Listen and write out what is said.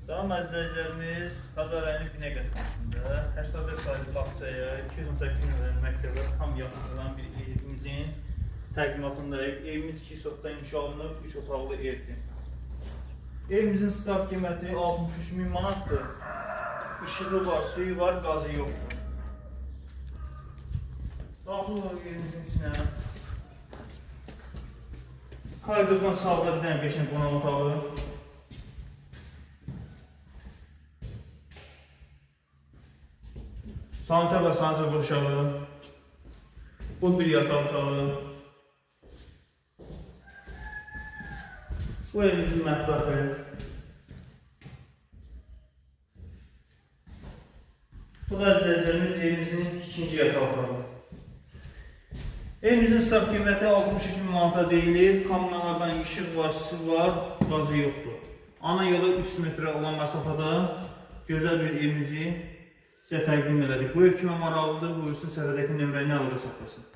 Salam əzizlərimiz, Xəzərənin Binə qəsəbəsində 84 saylı bağçaya 218 nömrəli məktəbə tam yaxınlanan bir evimizin təqdimatındayıq. Evimiz 2 sotda inşa olunub, 3 otaqlı evdir. Evimizin start qiyməti 63.000 manatdır. İşığı var, suyu var, qazı yoxdur. Daxil olaraq evimizin içinə koridordan sağda bir dənə qəşəng qonaq otağı. Sanitar və sanitar qurşağı, bu bir yataq otağı, bu evimizin mətbəxi, bu da əzizlərimiz evimizin ikinci yataq otağı. Evimizin start qiyməti 63.000 manata deyilir, kommunalardan işıq var, su var, qazı yoxdur. Ana yola 3 metrə olan məsafədə gözəl bir evimizi sizə təqdim elədik. Bu ev kimə maraqlıdır, buyursun səfədəki nömrəni əlaqə saxlasın.